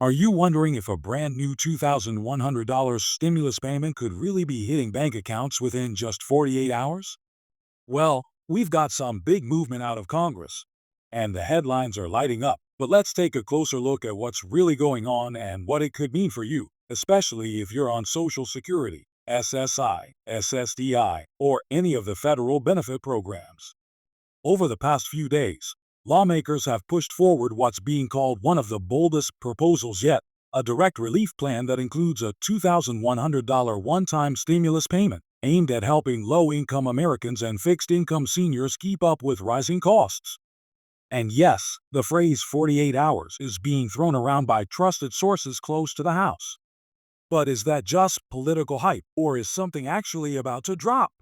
Are you wondering if a brand new $2,100 stimulus payment could really be hitting bank accounts within just 48 hours? Well, we've got some big movement out of Congress, and the headlines are lighting up. But let's take a closer look at what's really going on and what it could mean for you, especially if you're on Social Security, SSI, SSDI, or any of the federal benefit programs. Over the past few days, lawmakers have pushed forward what's being called one of the boldest proposals yet, a direct relief plan that includes a $2,100 one-time stimulus payment aimed at helping low-income Americans and fixed-income seniors keep up with rising costs. And yes, the phrase 48 hours is being thrown around by trusted sources close to the House. But is that just political hype, or is something actually about to drop?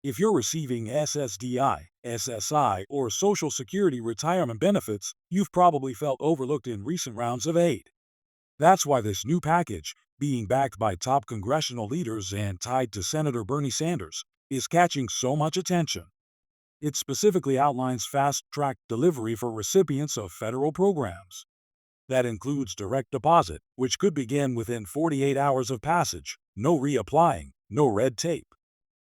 If you're receiving SSDI, SSI, or Social Security retirement benefits, you've probably felt overlooked in recent rounds of aid. That's why this new package, being backed by top congressional leaders and tied to Senator Bernie Sanders, is catching so much attention. It specifically outlines fast-track delivery for recipients of federal programs. That includes direct deposit, which could begin within 48 hours of passage, no reapplying, no red tape.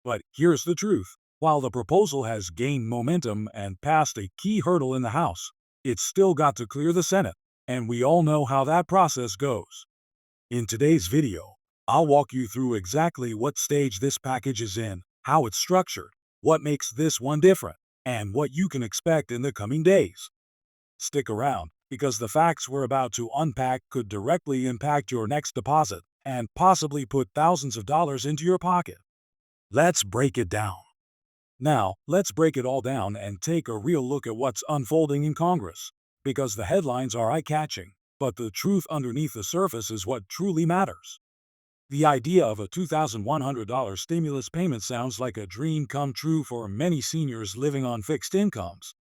But here's the truth. While the proposal has gained momentum and passed a key hurdle in the House, it's still got to clear the Senate, and we all know how that process goes. In today's video, I'll walk you through exactly what stage this package is in, how it's structured, what makes this one different, and what you can expect in the coming days. Stick around, because the facts we're about to unpack could directly impact your next deposit and possibly put thousands of dollars into your pocket. Let's break it down. Now, let's break it all down and take a real look at what's unfolding in Congress, because the headlines are eye-catching, but the truth underneath the surface is what truly matters. The idea of a $2,100 stimulus payment sounds like a dream come true for many seniors living on fixed incomes.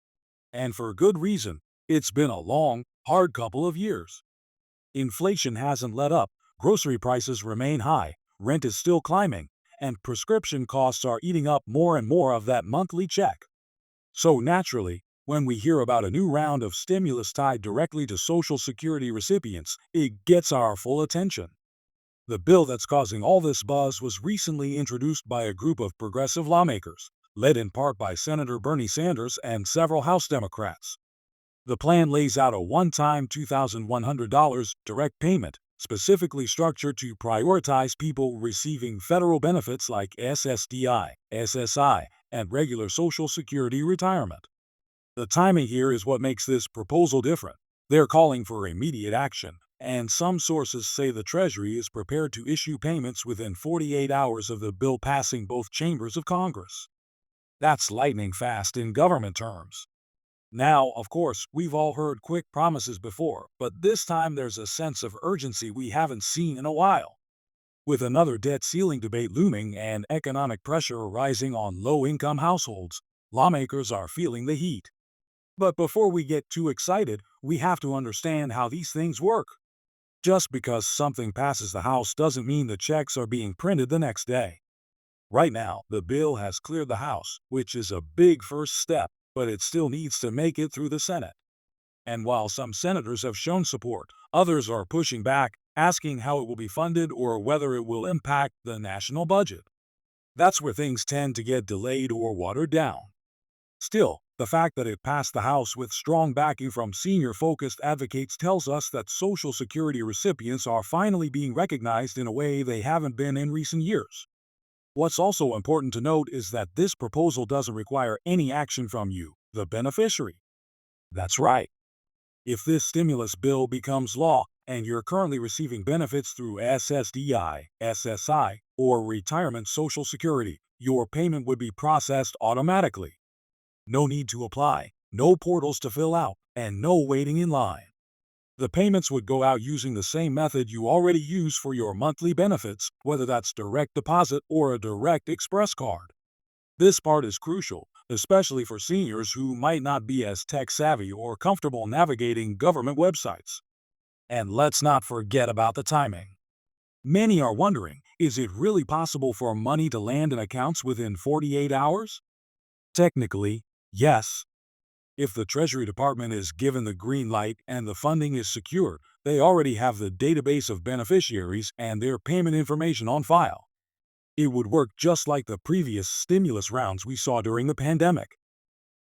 And for good reason. It's been a long, hard couple of years. Inflation hasn't let up, grocery prices remain high, rent is still climbing, and prescription costs are eating up more and more of that monthly check. So naturally, when we hear about a new round of stimulus tied directly to Social Security recipients, it gets our full attention. The bill that's causing all this buzz was recently introduced by a group of progressive lawmakers, led in part by Senator Bernie Sanders and several House Democrats. The plan lays out a one-time $2,100 direct payment, specifically structured to prioritize people receiving federal benefits like SSDI, SSI, and regular Social Security retirement. The timing here is what makes this proposal different. They're calling for immediate action, and some sources say the Treasury is prepared to issue payments within 48 hours of the bill passing both chambers of Congress. That's lightning fast in government terms. Now, of course, we've all heard quick promises before, but this time there's a sense of urgency we haven't seen in a while. With another debt ceiling debate looming and economic pressure rising on low-income households, lawmakers are feeling the heat. But before we get too excited, we have to understand how these things work. Just because something passes the House doesn't mean the checks are being printed the next day. Right now, the bill has cleared the House, which is a big first step, but it still needs to make it through the Senate. And while some senators have shown support, others are pushing back, asking how it will be funded or whether it will impact the national budget. That's where things tend to get delayed or watered down. Still, the fact that it passed the House with strong backing from senior-focused advocates tells us that Social Security recipients are finally being recognized in a way they haven't been in recent years. What's also important to note is that this proposal doesn't require any action from you, the beneficiary. That's right. If this stimulus bill becomes law and you're currently receiving benefits through SSDI, SSI, or retirement Social Security, your payment would be processed automatically. No need to apply, no portals to fill out, and no waiting in line. The payments would go out using the same method you already use for your monthly benefits, whether that's direct deposit or a direct express card. This part is crucial, especially for seniors who might not be as tech-savvy or comfortable navigating government websites. And let's not forget about the timing. Many are wondering, is it really possible for money to land in accounts within 48 hours? Technically, yes. If the Treasury Department is given the green light and the funding is secured, They already have the database of beneficiaries and their payment information on file. It would work just like the previous stimulus rounds we saw during the pandemic.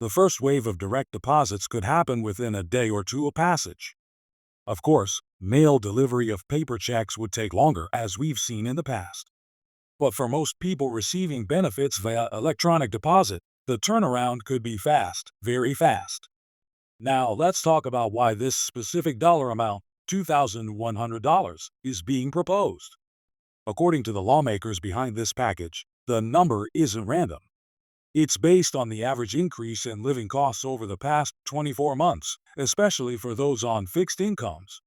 The first wave of direct deposits could happen within a day or two of passage. Of course, mail delivery of paper checks would take longer, as we've seen in the past. But for most people receiving benefits via electronic deposit, the turnaround could be fast, very fast. Now, let's talk about why this specific dollar amount, $2,100, is being proposed. According to the lawmakers behind this package, the number isn't random. It's based on the average increase in living costs over the past 24 months, especially for those on fixed incomes.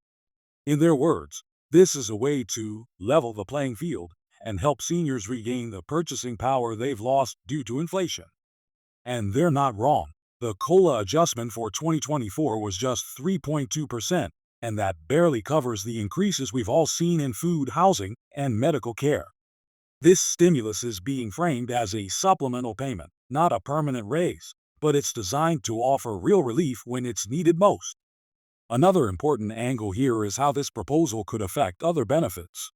In their words, this is a way to level the playing field and help seniors regain the purchasing power they've lost due to inflation. And they're not wrong. The COLA adjustment for 2024 was just 3.2%, and that barely covers the increases we've all seen in food, housing, and medical care. This stimulus is being framed as a supplemental payment, not a permanent raise, but it's designed to offer real relief when it's needed most. Another important angle here is how this proposal could affect other benefits.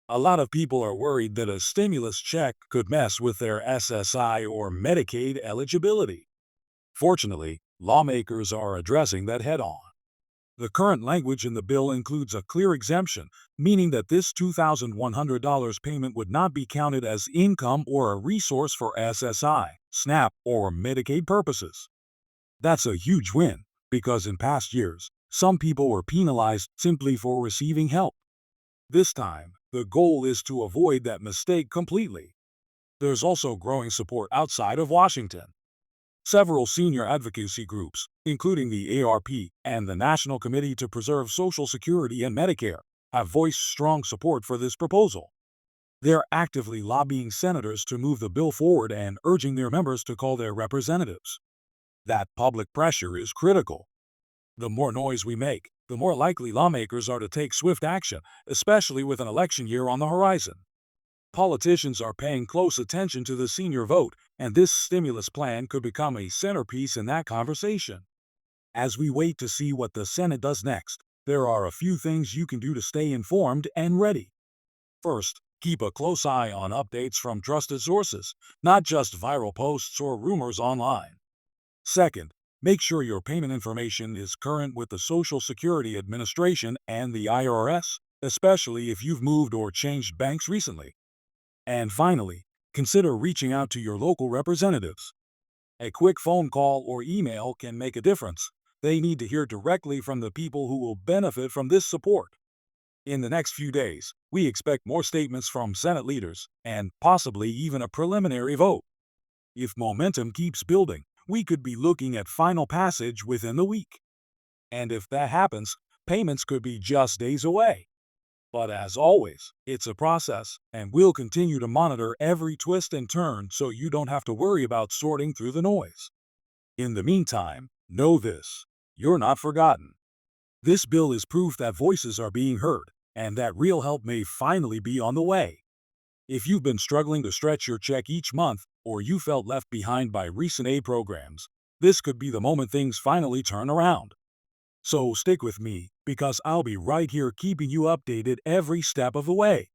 A lot of people are worried that a stimulus check could mess with their SSI or Medicaid eligibility. Fortunately, lawmakers are addressing that head-on. The current language in the bill includes a clear exemption, meaning that this $2,100 payment would not be counted as income or a resource for SSI, SNAP, or Medicaid purposes. That's a huge win, because in past years, some people were penalized simply for receiving help. This time, the goal is to avoid that mistake completely. There's also growing support outside of Washington. Several senior advocacy groups, including the AARP and the National Committee to Preserve Social Security and Medicare, have voiced strong support for this proposal. They're actively lobbying senators to move the bill forward and urging their members to call their representatives. That public pressure is critical. The more noise we make, the more likely lawmakers are to take swift action, especially with an election year on the horizon. Politicians are paying close attention to the senior vote, and this stimulus plan could become a centerpiece in that conversation. As we wait to see what the Senate does next, there are a few things you can do to stay informed and ready. First, keep a close eye on updates from trusted sources, not just viral posts or rumors online. Second, make sure your payment information is current with the Social Security Administration and the IRS, especially if you've moved or changed banks recently. And finally, consider reaching out to your local representatives. A quick phone call or email can make a difference. They need to hear directly from the people who will benefit from this support. In the next few days, we expect more statements from Senate leaders and possibly even a preliminary vote. If momentum keeps building, we could be looking at final passage within the week. And if that happens, payments could be just days away. But as always, it's a process, and we'll continue to monitor every twist and turn so you don't have to worry about sorting through the noise. In the meantime, know this: you're not forgotten. This bill is proof that voices are being heard, and that real help may finally be on the way. If you've been struggling to stretch your check each month, or you felt left behind by recent aid programs, this could be the moment things finally turn around. So stick with me, because I'll be right here keeping you updated every step of the way.